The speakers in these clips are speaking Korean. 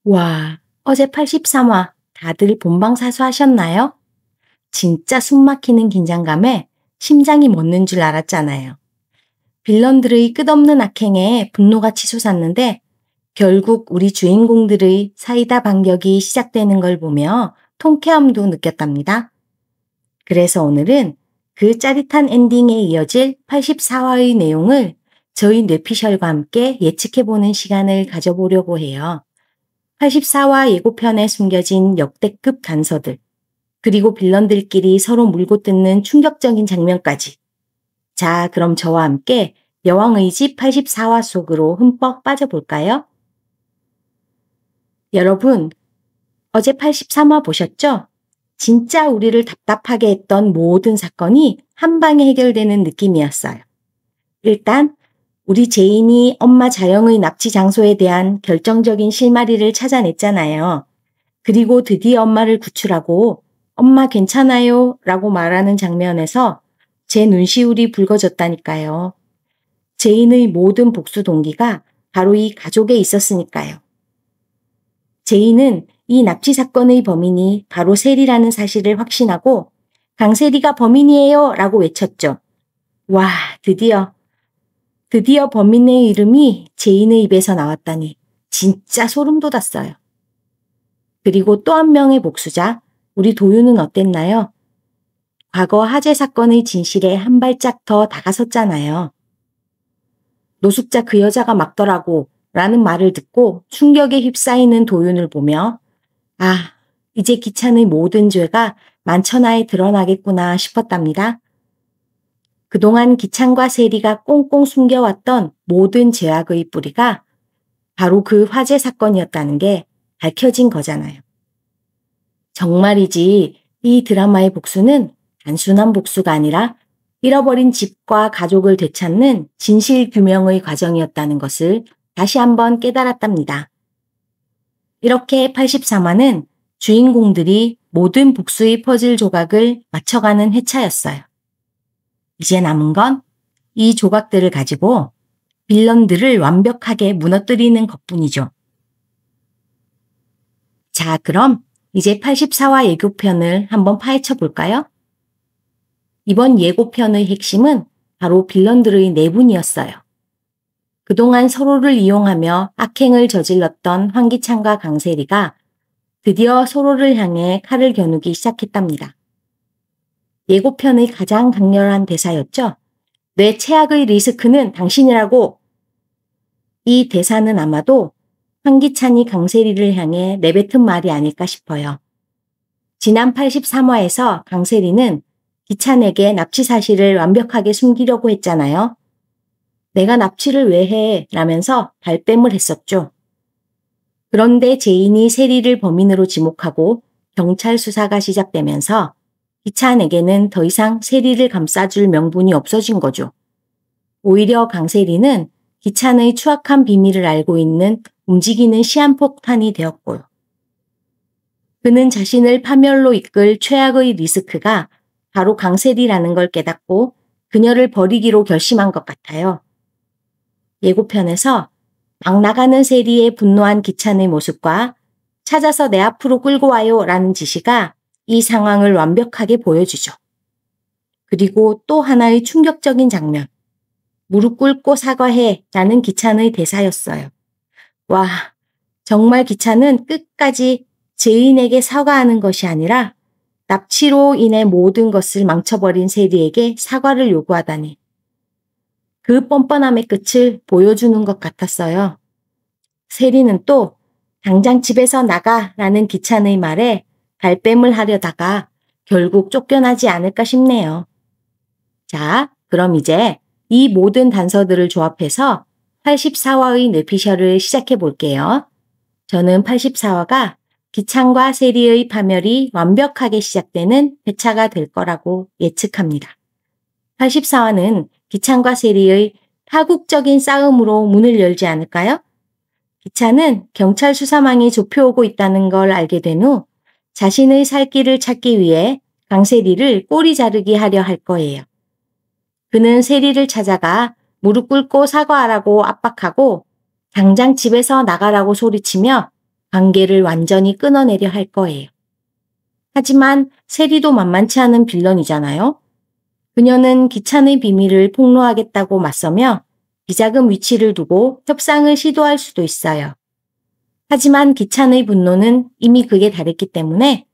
와, 어제 83화 다들 본방사수 하셨나요? 진짜 숨막히는 긴장감에 심장이 멎는 줄 알았잖아요. 빌런들의 끝없는 악행에 분노가 치솟았는데 결국 우리 주인공들의 사이다 반격이 시작되는 걸 보며 통쾌함도 느꼈답니다. 그래서 오늘은 그 짜릿한 엔딩에 이어질 84화의 내용을 저희 뇌피셜과 함께 예측해보는 시간을 가져보려고 해요. 84화 예고편에 숨겨진 역대급 단서들, 그리고 빌런들끼리 서로 물고 뜯는 충격적인 장면까지. 자, 그럼 저와 함께 여왕의 집 84화 속으로 흠뻑 빠져볼까요? 여러분, 어제 83화 보셨죠? 진짜 우리를 답답하게 했던 모든 사건이 한 방에 해결되는 느낌이었어요. 일단 우리 제인이 엄마 자영의 납치 장소에 대한 결정적인 실마리를 찾아냈잖아요. 그리고 드디어 엄마를 구출하고 엄마 괜찮아요 라고 말하는 장면에서 제 눈시울이 붉어졌다니까요. 제인의 모든 복수 동기가 바로 이 가족에 있었으니까요. 제인은 이 납치 사건의 범인이 바로 세리라는 사실을 확신하고 강세리가 범인이에요 라고 외쳤죠. 와, 드디어 범인의 이름이 제인의 입에서 나왔다니 진짜 소름 돋았어요. 그리고 또 한 명의 복수자, 우리 도윤은 어땠나요? 과거 화재 사건의 진실에 한 발짝 더 다가섰잖아요. 노숙자 그 여자가 막더라고 라는 말을 듣고 충격에 휩싸이는 도윤을 보며 아, 이제 기찬의 모든 죄가 만천하에 드러나겠구나 싶었답니다. 그동안 기찬과 세리가 꽁꽁 숨겨왔던 모든 죄악의 뿌리가 바로 그 화재 사건이었다는 게 밝혀진 거잖아요. 정말이지 이 드라마의 복수는 단순한 복수가 아니라 잃어버린 집과 가족을 되찾는 진실 규명의 과정이었다는 것을 다시 한번 깨달았답니다. 이렇게 83화는 주인공들이 모든 복수의 퍼즐 조각을 맞춰가는 회차였어요. 이제 남은 건 이 조각들을 가지고 빌런들을 완벽하게 무너뜨리는 것뿐이죠. 자, 그럼 이제 84화 예고편을 한번 파헤쳐 볼까요? 이번 예고편의 핵심은 바로 빌런들의 내분이었어요. 그동안 서로를 이용하며 악행을 저질렀던 황기찬과 강세리가 드디어 서로를 향해 칼을 겨누기 시작했답니다. 예고편의 가장 강렬한 대사였죠. 내 최악의 리스크는 당신이라고. 이 대사는 아마도 황기찬이 강세리를 향해 내뱉은 말이 아닐까 싶어요. 지난 83화에서 강세리는 기찬에게 납치 사실을 완벽하게 숨기려고 했잖아요. 내가 납치를 왜 해? 라면서 발뺌을 했었죠. 그런데 제인이 세리를 범인으로 지목하고 경찰 수사가 시작되면서 기찬에게는 더 이상 세리를 감싸줄 명분이 없어진 거죠. 오히려 강세리는 기찬의 추악한 비밀을 알고 있는 움직이는 시한폭탄이 되었고요. 그는 자신을 파멸로 이끌 최악의 리스크가 바로 강세리라는 걸 깨닫고 그녀를 버리기로 결심한 것 같아요. 예고편에서 막 나가는 세리의 분노한 기찬의 모습과 찾아서 내 앞으로 끌고 와요 라는 지시가 이 상황을 완벽하게 보여주죠. 그리고 또 하나의 충격적인 장면, 무릎 꿇고 사과해 라는 기찬의 대사였어요. 와, 정말 기찬은 끝까지 제인에게 사과하는 것이 아니라 납치로 인해 모든 것을 망쳐버린 세리에게 사과를 요구하다니. 그 뻔뻔함의 끝을 보여주는 것 같았어요. 세리는 또 당장 집에서 나가 라는 기찬의 말에 발뺌을 하려다가 결국 쫓겨나지 않을까 싶네요. 자, 그럼 이제 이 모든 단서들을 조합해서 84화의 뇌피셜을 시작해 볼게요. 저는 84화가 기찬과 세리의 파멸이 완벽하게 시작되는 회차가 될 거라고 예측합니다. 84화는 기찬과 세리의 파국적인 싸움으로 문을 열지 않을까요? 기찬은 경찰 수사망이 좁혀오고 있다는 걸 알게 된 후 자신의 살 길을 찾기 위해 강세리를 꼬리 자르기 하려 할 거예요. 그는 세리를 찾아가 무릎 꿇고 사과하라고 압박하고 당장 집에서 나가라고 소리치며 관계를 완전히 끊어내려 할 거예요. 하지만 세리도 만만치 않은 빌런이잖아요. 그녀는 기찬의 비밀을 폭로하겠다고 맞서며 비자금 위치를 두고 협상을 시도할 수도 있어요. 하지만 기찬의 분노는 이미 극에 달했기 때문에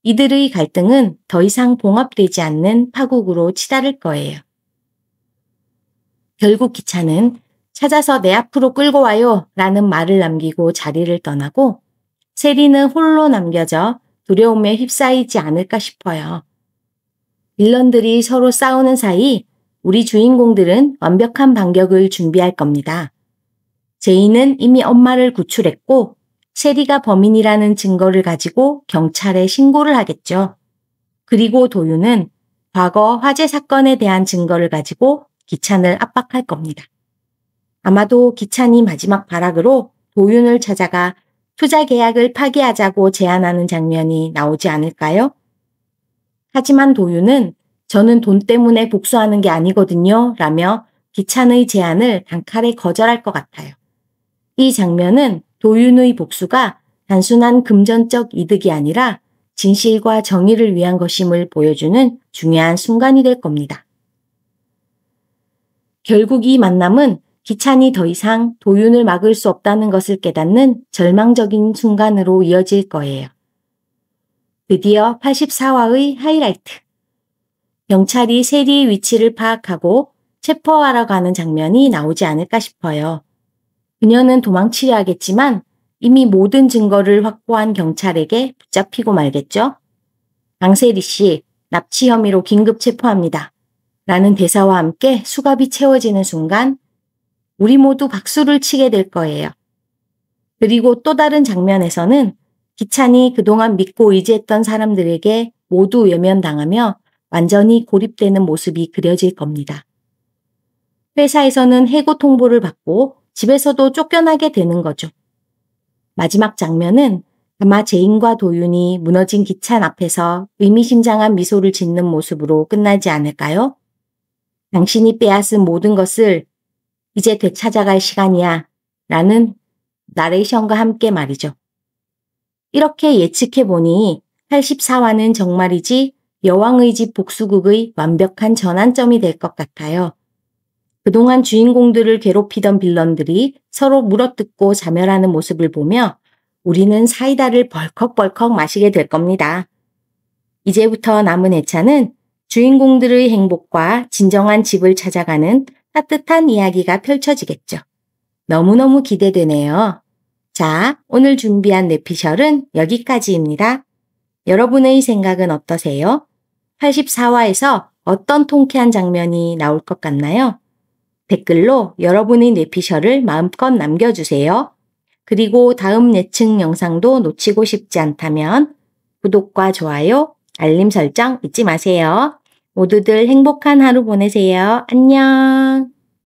이들의 갈등은 더 이상 봉합되지 않는 파국으로 치달을 거예요. 결국 기찬은 찾아서 내 앞으로 끌고 와요 라는 말을 남기고 자리를 떠나고 세리는 홀로 남겨져 두려움에 휩싸이지 않을까 싶어요. 빌런들이 서로 싸우는 사이 우리 주인공들은 완벽한 반격을 준비할 겁니다. 제이는 이미 엄마를 구출했고 세리가 범인이라는 증거를 가지고 경찰에 신고를 하겠죠. 그리고 도윤은 과거 화재 사건에 대한 증거를 가지고 기찬을 압박할 겁니다. 아마도 기찬이 마지막 발악으로 도윤을 찾아가 투자 계약을 파기하자고 제안하는 장면이 나오지 않을까요? 하지만 도윤은 저는 돈 때문에 복수하는 게 아니거든요 라며 기찬의 제안을 단칼에 거절할 것 같아요. 이 장면은 도윤의 복수가 단순한 금전적 이득이 아니라 진실과 정의를 위한 것임을 보여주는 중요한 순간이 될 겁니다. 결국 이 만남은 기찬이 더 이상 도윤을 막을 수 없다는 것을 깨닫는 절망적인 순간으로 이어질 거예요. 드디어 84화의 하이라이트. 경찰이 세리의 위치를 파악하고 체포하러 가는 장면이 나오지 않을까 싶어요. 그녀는 도망치려 하겠지만 이미 모든 증거를 확보한 경찰에게 붙잡히고 말겠죠? 강세리 씨, 납치 혐의로 긴급 체포합니다. 라는 대사와 함께 수갑이 채워지는 순간 우리 모두 박수를 치게 될 거예요. 그리고 또 다른 장면에서는 기찬이 그동안 믿고 의지했던 사람들에게 모두 외면당하며 완전히 고립되는 모습이 그려질 겁니다. 회사에서는 해고 통보를 받고 집에서도 쫓겨나게 되는 거죠. 마지막 장면은 아마 제인과 도윤이 무너진 기찬 앞에서 의미심장한 미소를 짓는 모습으로 끝나지 않을까요? 당신이 빼앗은 모든 것을 이제 되찾아갈 시간이야 라는 나레이션과 함께 말이죠. 이렇게 예측해보니 84화는 정말이지 여왕의 집 복수극의 완벽한 전환점이 될 것 같아요. 그동안 주인공들을 괴롭히던 빌런들이 서로 물어뜯고 자멸하는 모습을 보며 우리는 사이다를 벌컥벌컥 마시게 될 겁니다. 이제부터 남은 회차는 주인공들의 행복과 진정한 집을 찾아가는 따뜻한 이야기가 펼쳐지겠죠. 너무너무 기대되네요. 자, 오늘 준비한 뇌피셜은 여기까지입니다. 여러분의 생각은 어떠세요? 84화에서 어떤 통쾌한 장면이 나올 것 같나요? 댓글로 여러분의 뇌피셜을 마음껏 남겨주세요. 그리고 다음 예측 영상도 놓치고 싶지 않다면 구독과 좋아요, 알림 설정 잊지 마세요. 모두들 행복한 하루 보내세요. 안녕.